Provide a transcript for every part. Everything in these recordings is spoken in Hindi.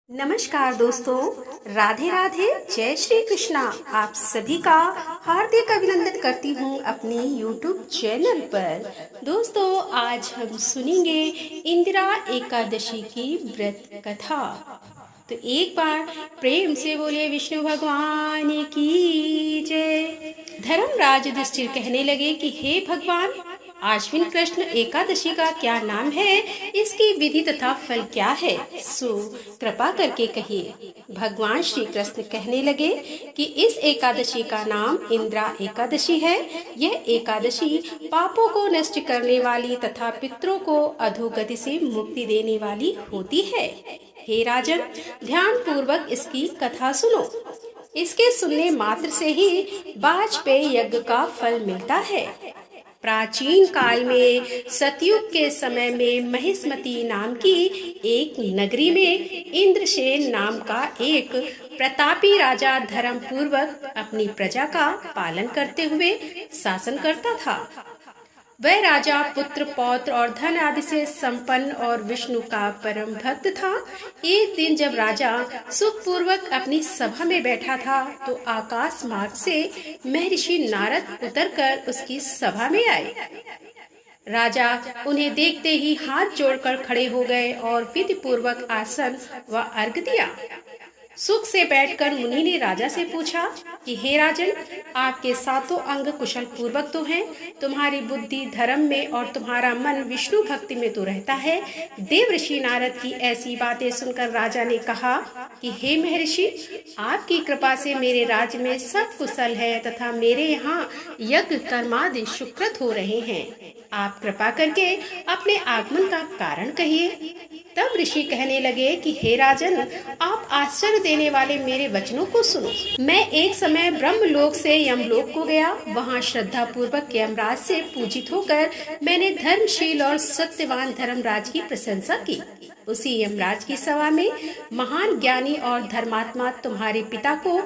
नमस्कार दोस्तों, राधे राधे, जय श्री कृष्णा। आप सभी का हार्दिक अभिनंदन करती हूँ अपने YouTube चैनल पर। दोस्तों, आज हम सुनेंगे इंदिरा एकादशी की व्रत कथा। तो एक बार प्रेम से बोले विष्णु भगवान की जय। धर्मराज युधिष्ठिर कहने लगे कि हे भगवान, आश्विन कृष्ण एकादशी का क्या नाम है, इसकी विधि तथा फल क्या है, सो कृपा करके कहिए। भगवान श्री कृष्ण कहने लगे कि इस एकादशी का नाम इंदिरा एकादशी है। यह एकादशी पापों को नष्ट करने वाली तथा पितरों को अधोगति से मुक्ति देने वाली होती है। हे राजन, ध्यान पूर्वक इसकी कथा सुनो। इसके सुनने मात्र से ही वाजपेयी यज्ञ का फल मिलता है। प्राचीन काल में सतयुग के समय में महिष्मती नाम की एक नगरी में इंद्रसेन नाम का एक प्रतापी राजा धर्म पूर्वक अपनी प्रजा का पालन करते हुए शासन करता था। वह राजा पुत्र पौत्र और धन आदि से संपन्न और विष्णु का परम भक्त था। एक दिन जब राजा सुखपूर्वक अपनी सभा में बैठा था तो आकाश मार्ग से महर्षि नारद उतरकर उसकी सभा में आए। राजा उन्हें देखते ही हाथ जोड़कर खड़े हो गए और विधि पूर्वक आसन व अर्घ दिया। सुख से बैठकर मुनि ने राजा से पूछा कि हे राजन, आपके सातों अंग कुशल पूर्वक तो हैं, तुम्हारी बुद्धि धर्म में और तुम्हारा मन विष्णु भक्ति में तो रहता है। देवर्षि नारद की ऐसी बातें सुनकर राजा ने कहा कि हे महर्षि, आपकी कृपा से मेरे राज्य में सब कुशल है तथा मेरे यहाँ यज्ञ कर्मादि सुकृत हो रहे हैं। आप कृपा करके अपने आगमन का कारण कहिए। तब ऋषि कहने लगे कि हे राजन, आप आश्चर्य देने वाले मेरे वचनों को सुनो। मैं एक समय ब्रह्मलोक से यमलोक को गया। वहाँ श्रद्धा पूर्वक यमराज से पूजित होकर मैंने धर्मशील और सत्यवान धर्मराज की प्रशंसा की। उसी यमराज की सभा में महान ज्ञानी और धर्मात्मा तुम्हारे पिता को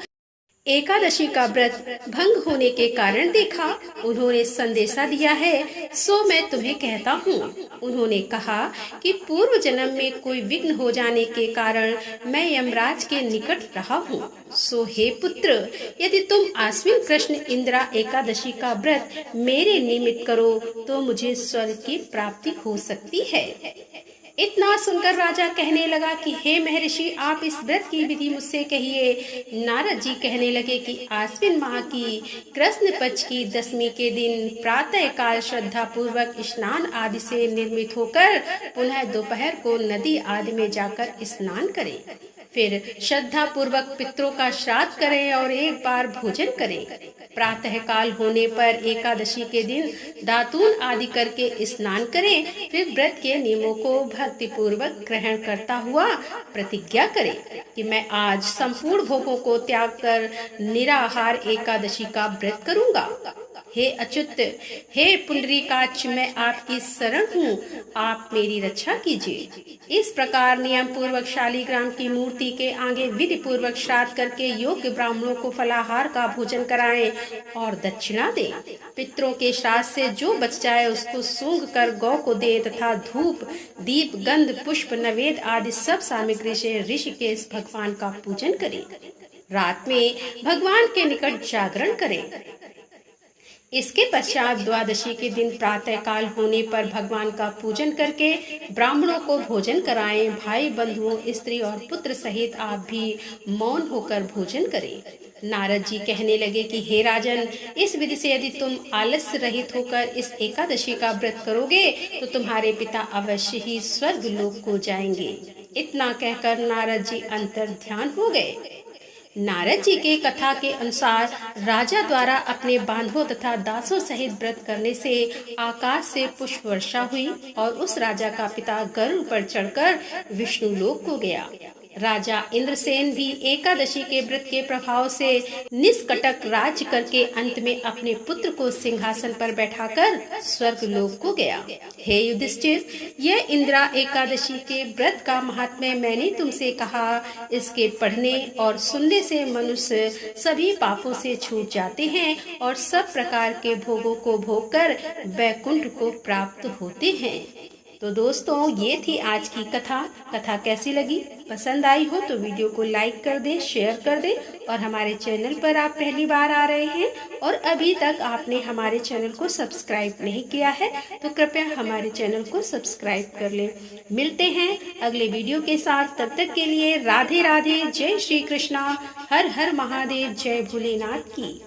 एकादशी का व्रत भंग होने के कारण देखा। उन्होंने संदेशा दिया है, सो मैं तुम्हें कहता हूँ। उन्होंने कहा कि पूर्व जन्म में कोई विघ्न हो जाने के कारण मैं यमराज के निकट रहा हूँ। सो हे पुत्र, यदि तुम आश्विन कृष्ण इंदिरा एकादशी का व्रत मेरे निमित्त करो तो मुझे स्वर्ग की प्राप्ति हो सकती है। इतना सुनकर राजा कहने लगा कि हे महर्षि, आप इस व्रत की विधि मुझसे कहिए। नारद जी कहने लगे कि आश्विन माह की कृष्ण पक्ष की दशमी के दिन प्रातः काल श्रद्धा पूर्वक स्नान आदि से निर्मित होकर पुनः दोपहर को नदी आदि में जाकर स्नान करें। फिर श्रद्धा पूर्वक पितरों का श्राद्ध करें और एक बार भोजन करें। प्रातः काल होने पर एकादशी के दिन दातून आदि करके स्नान करें। फिर व्रत के नियमों को भक्ति पूर्वक ग्रहण करता हुआ प्रतिज्ञा करें कि मैं आज संपूर्ण भोगों को त्याग कर निराहार एकादशी का व्रत करूंगा। हे अच्युत, हे पुंडरीकाक्ष, मैं आपकी शरण हूँ, आप मेरी रक्षा कीजिए। इस प्रकार नियम पूर्वक शालिग्राम की मूर्ति के आगे विधि पूर्वक श्राद्ध करके योग्य ब्राह्मणों को फलाहार का भोजन कराएं और दक्षिणा दें। पितरों के श्राद्ध से जो बच जाए उसको सूंघ कर गौ को दे तथा धूप दीप गंध पुष्प नवेद आदि सब सामग्री से ऋषिकेश भगवान का पूजन करें। रात में भगवान के निकट जागरण करें। इसके पश्चात द्वादशी के दिन प्रातः काल होने पर भगवान का पूजन करके ब्राह्मणों को भोजन कराएं। भाई बंधुओं स्त्री और पुत्र सहित आप भी मौन होकर भोजन करें। नारद जी कहने लगे कि हे राजन, इस विधि से यदि तुम आलस्य रहित होकर इस एकादशी का व्रत करोगे तो तुम्हारे पिता अवश्य ही स्वर्ग लोक को जाएंगे। इतना कहकर नारद जी अंतर ध्यान हो गए। नारद जी के कथा के अनुसार राजा द्वारा अपने बांधवों तथा दासों सहित व्रत करने से आकाश से पुष्प वर्षा हुई और उस राजा का पिता गरुड़ पर चढ़कर विष्णु लोक को गया। राजा इंद्रसेन भी एकादशी के व्रत के प्रभाव से निष्कटक राज्य करके अंत में अपने पुत्र को सिंहासन पर बैठाकर स्वर्ग लोक को गया। हे युधिष्ठिर, यह इंदिरा एकादशी के व्रत का महात्म्य मैंने तुमसे कहा। इसके पढ़ने और सुनने से मनुष्य सभी पापों से छूट जाते हैं और सब प्रकार के भोगों को भोग कर वैकुंठ को प्राप्त होते हैं। तो दोस्तों ये थी आज की कथा कैसी लगी? पसंद आई हो तो वीडियो को लाइक कर दें, शेयर कर दें। और हमारे चैनल पर आप पहली बार आ रहे हैं और अभी तक आपने हमारे चैनल को सब्सक्राइब नहीं किया है तो कृपया हमारे चैनल को सब्सक्राइब कर लें। मिलते हैं अगले वीडियो के साथ, तब तक के लिए राधे राधे, जय श्री कृष्णा, हर हर महादेव, जय भोलेनाथ की।